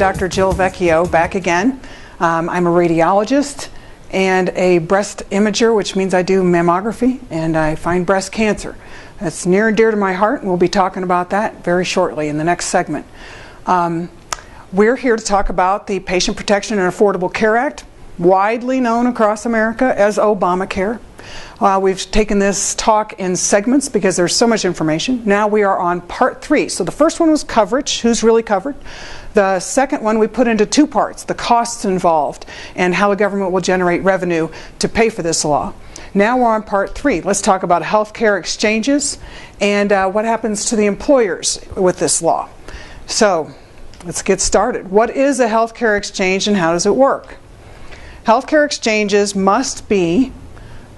Dr. Jill Vecchio, back again. I'm a radiologist and a breast imager, which means I do mammography and I find breast cancer. That's near and dear to my heart, and we'll be talking about that very shortly in the next segment. We're here to talk about the Patient Protection and Affordable Care Act, widely known across America as Obamacare. We've taken this talk in segments because there's so much information. Now we are on part 3. So the first one was coverage, who's really covered. The second one we put into 2 parts, the costs involved and how the government will generate revenue to pay for this law. Now we're on part 3. Let's talk about healthcare exchanges and what happens to the employers with this law. So let's get started. What is a healthcare exchange and how does it work? Healthcare exchanges must be,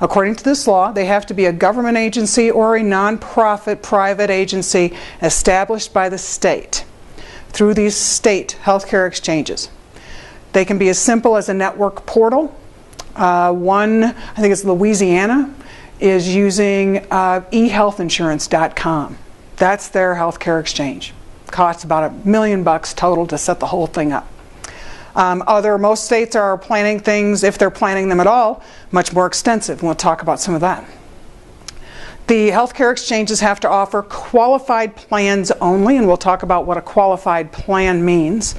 according to this law, they have to be a government agency or a nonprofit private agency established by the state through these state healthcare exchanges. They can be as simple as a network portal. One, I think it's Louisiana, is using ehealthinsurance.com. That's their healthcare exchange. Costs about $1 million total to set the whole thing up. Most states are planning things, if they're planning them at all, much more extensive. And we'll talk about some of that. The healthcare exchanges have to offer qualified plans only, and we'll talk about what a qualified plan means.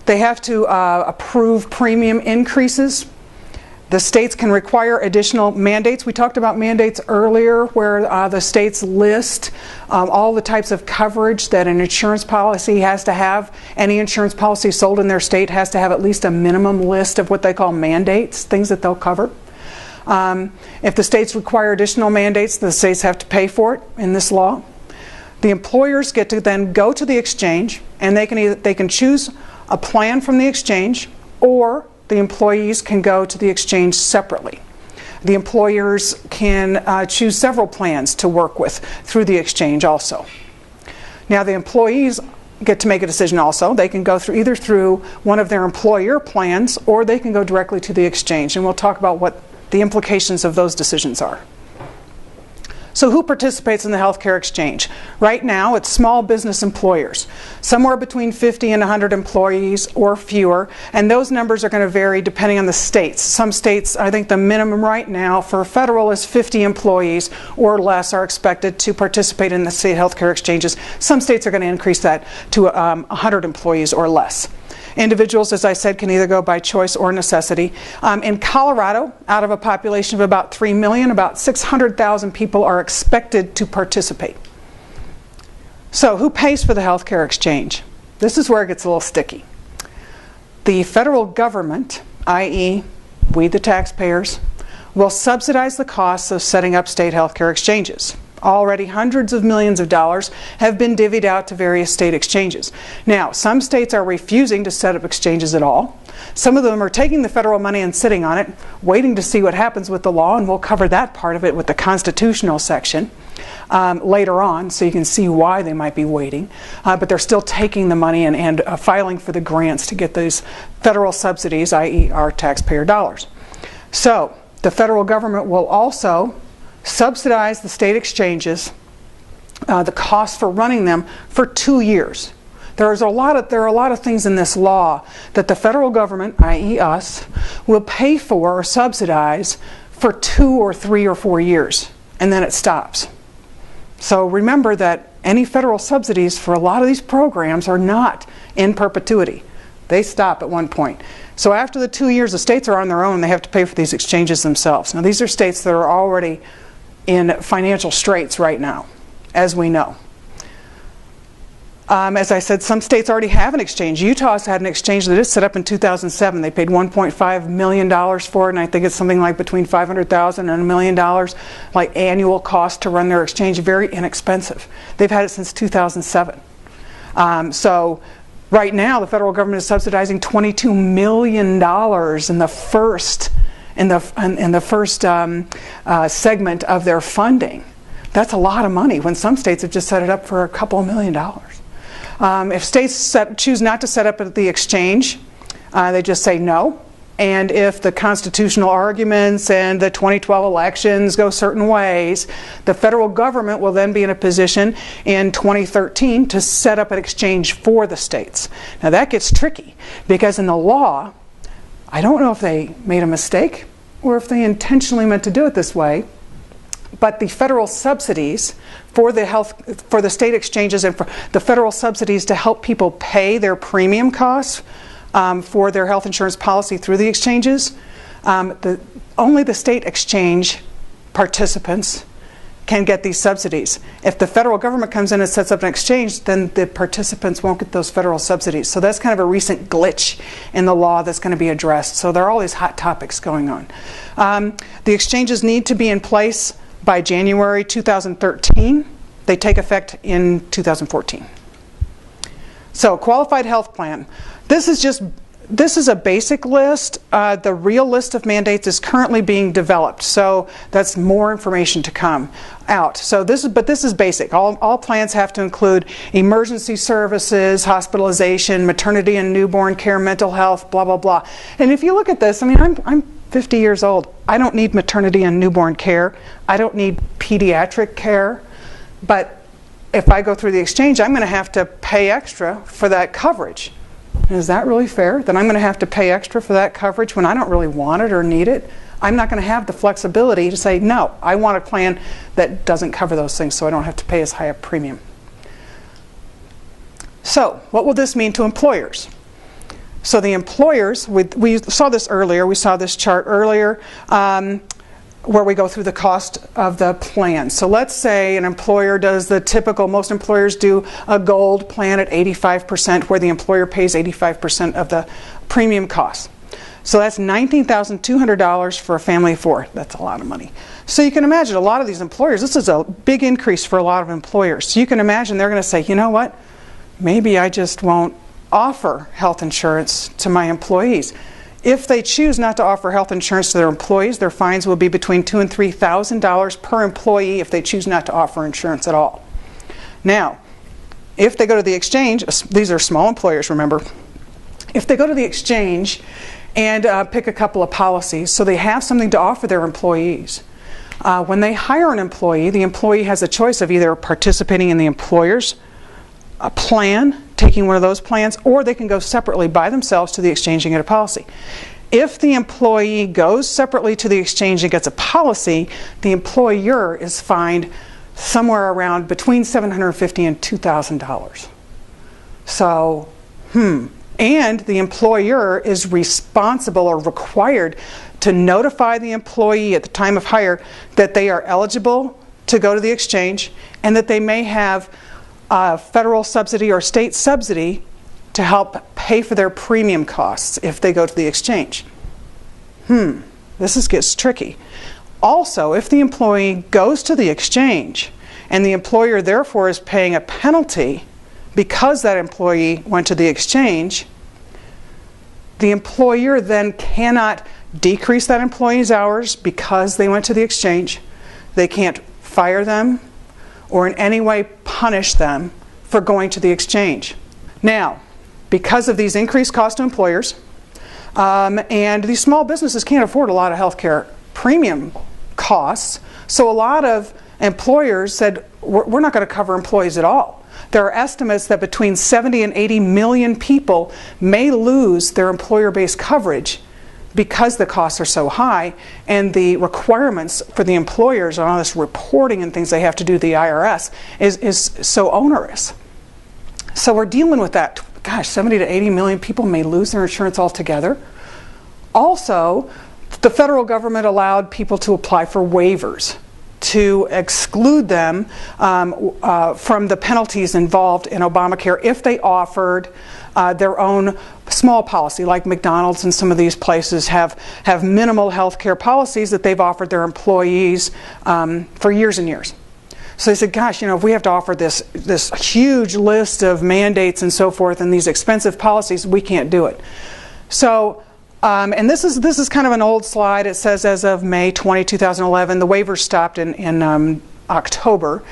They have to approve premium increases. The states can require additional mandates. We talked about mandates earlier where the states list all the types of coverage that an insurance policy has to have. Any insurance policy sold in their state has to have at least a minimum list of what they call mandates, things that they'll cover. If the states require additional mandates, the states have to pay for it in this law. The employers get to then go to the exchange and they can choose a plan from the exchange, or the employees can go to the exchange separately. The employers can choose several plans to work with through the exchange also. Now the employees get to make a decision also. They can go through either through one of their employer plans or they can go directly to the exchange, and we'll talk about what the implications of those decisions are. So who participates in the healthcare exchange? Right now it's small business employers, somewhere between 50 and 100 employees or fewer, and those numbers are going to vary depending on the states. Some states, I think the minimum right now for federal is 50 employees or less are expected to participate in the state healthcare exchanges. Some states are going to increase that to 100 employees or less. Individuals, as I said, can either go by choice or necessity. In Colorado, out of a population of about 3 million, about 600,000 people are expected to participate. So who pays for the healthcare exchange? This is where it gets a little sticky. The federal government, i.e. we the taxpayers, will subsidize the costs of setting up state healthcare exchanges. Already hundreds of millions of dollars have been divvied out to various state exchanges. Now, some states are refusing to set up exchanges at all. Some of them are taking the federal money and sitting on it, waiting to see what happens with the law, and we'll cover that part of it with the constitutional section later on, so you can see why they might be waiting. But they're still taking the money and filing for the grants to get those federal subsidies, i.e. our taxpayer dollars. So, the federal government will also subsidize the state exchanges, the cost for running them for 2 years. There are a lot of things in this law that the federal government, i.e. us, will pay for or subsidize for 2 or 3 or 4 years, and then it stops. So remember that any federal subsidies for a lot of these programs are not in perpetuity. They stop at one point. So after the 2 years, the states are on their own. They have to pay for these exchanges themselves. Now these are states that are already in financial straits right now, as we know. As I said, some states already have an exchange. Utah's had an exchange that is set up in 2007. They paid $1.5 million for it, and I think it's something like between $500,000 and $1 million, like annual cost to run their exchange. Very inexpensive. They've had it since 2007. So right now, the federal government is subsidizing $22 million in the first segment of their funding. That's a lot of money when some states have just set it up for a couple of $1 million. If states choose not to set up at the exchange, they just say no. And if the constitutional arguments and the 2012 elections go certain ways, the federal government will then be in a position in 2013 to set up an exchange for the states. Now that gets tricky because in the law, I don't know if they made a mistake or if they intentionally meant to do it this way, but the federal subsidies for the state exchanges and for the federal subsidies to help people pay their premium costs for their health insurance policy through the exchanges, only the state exchange participants can get these subsidies. If the federal government comes in and sets up an exchange, then the participants won't get those federal subsidies. So that's kind of a recent glitch in the law that's going to be addressed. So there are all these hot topics going on. The exchanges need to be in place by January 2013. They take effect in 2014. So qualified health plan. This is a basic list. The real list of mandates is currently being developed, so that's more information to come out. So this is basic. All plans have to include emergency services, hospitalization, maternity and newborn care, mental health, blah blah blah. And if you look at this, I mean, I'm 50 years old. I don't need maternity and newborn care. I don't need pediatric care, but if I go through the exchange, I'm going to have to pay extra for that coverage. Is that really fair? That I'm going to have to pay extra for that coverage when I don't really want it or need it? I'm not going to have the flexibility to say, no, I want a plan that doesn't cover those things so I don't have to pay as high a premium. So, what will this mean to employers? So the employers, we saw this earlier, we saw this chart earlier, where we go through the cost of the plan. So let's say an employer does the typical, most employers do a gold plan at 85%, where the employer pays 85% of the premium costs. So that's $19,200 for a family of four. That's a lot of money. So you can imagine a lot of these employers, this is a big increase for a lot of employers. So you can imagine they're going to say, you know what, maybe I just won't offer health insurance to my employees. If they choose not to offer health insurance to their employees, their fines will be between $2,000 and $3,000 per employee if they choose not to offer insurance at all. Now, if they go to the exchange, these are small employers, remember. If they go to the exchange and pick a couple of policies, so they have something to offer their employees. When they hire an employee, the employee has a choice of either participating in the employer's plan, taking one of those plans, or they can go separately by themselves to the exchange and get a policy. If the employee goes separately to the exchange and gets a policy, the employer is fined somewhere around between $750 and $2,000. So, and the employer is responsible or required to notify the employee at the time of hire that they are eligible to go to the exchange and that they may have federal subsidy or state subsidy to help pay for their premium costs if they go to the exchange. This gets tricky. Also, if the employee goes to the exchange and the employer therefore is paying a penalty because that employee went to the exchange, the employer then cannot decrease that employee's hours because they went to the exchange. They can't fire them or in any way punish them for going to the exchange. Now, because of these increased costs to employers, and these small businesses can't afford a lot of healthcare premium costs, so a lot of employers said, we're not going to cover employees at all. There are estimates that between 70 and 80 million people may lose their employer-based coverage because the costs are so high and the requirements for the employers on all this reporting and things they have to do to the IRS is so onerous. So we're dealing with that. Gosh, 70 to 80 million people may lose their insurance altogether. Also, the federal government allowed people to apply for waivers to exclude them from the penalties involved in Obamacare if they offered their own small policy, like McDonald's and some of these places have minimal health care policies that they've offered their employees for years and years. So they said, gosh, if we have to offer this huge list of mandates and so forth and these expensive policies, we can't do it. So, and this is kind of an old slide. It says as of May 20, 2011, the waivers stopped in October,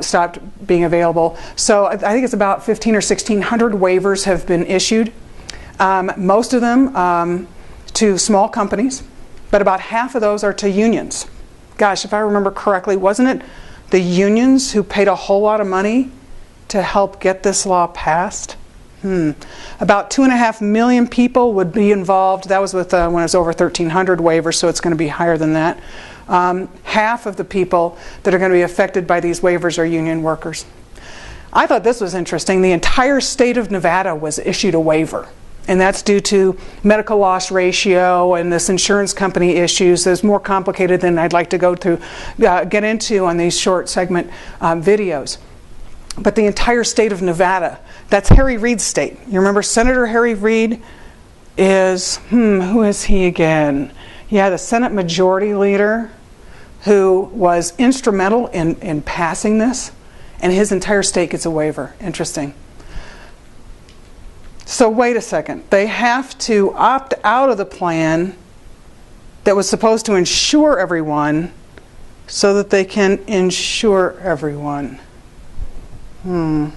stopped being available. So I think it's about 1,500 or 1,600 waivers have been issued. Most of them, to small companies, but about half of those are to unions. Gosh, if I remember correctly, wasn't it the unions who paid a whole lot of money to help get this law passed? About 2.5 million people would be involved. That was with when it was over 1,300 waivers, so it's going to be higher than that. Half of the people that are going to be affected by these waivers are union workers. I thought this was interesting. The entire state of Nevada was issued a waiver, and that's due to medical loss ratio and this insurance company issues that's more complicated than I'd like to go through, get into on these short segment videos. But the entire state of Nevada, that's Harry Reid's state. You remember Senator Harry Reid is, who is he again? Yeah, the Senate Majority Leader who was instrumental in passing this, and his entire state gets a waiver. Interesting. So wait a second. They have to opt out of the plan that was supposed to insure everyone so that they can insure everyone. I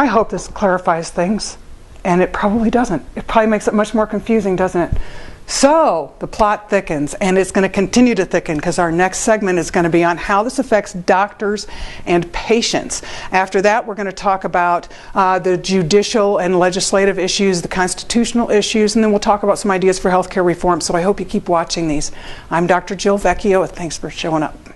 hope this clarifies things, and it probably doesn't. It probably makes it much more confusing, doesn't it? So the plot thickens, and it's going to continue to thicken because our next segment is going to be on how this affects doctors and patients. After that, we're going to talk about the judicial and legislative issues, the constitutional issues, and then we'll talk about some ideas for healthcare reform. So I hope you keep watching these. I'm Dr. Jill Vecchio, and thanks for showing up.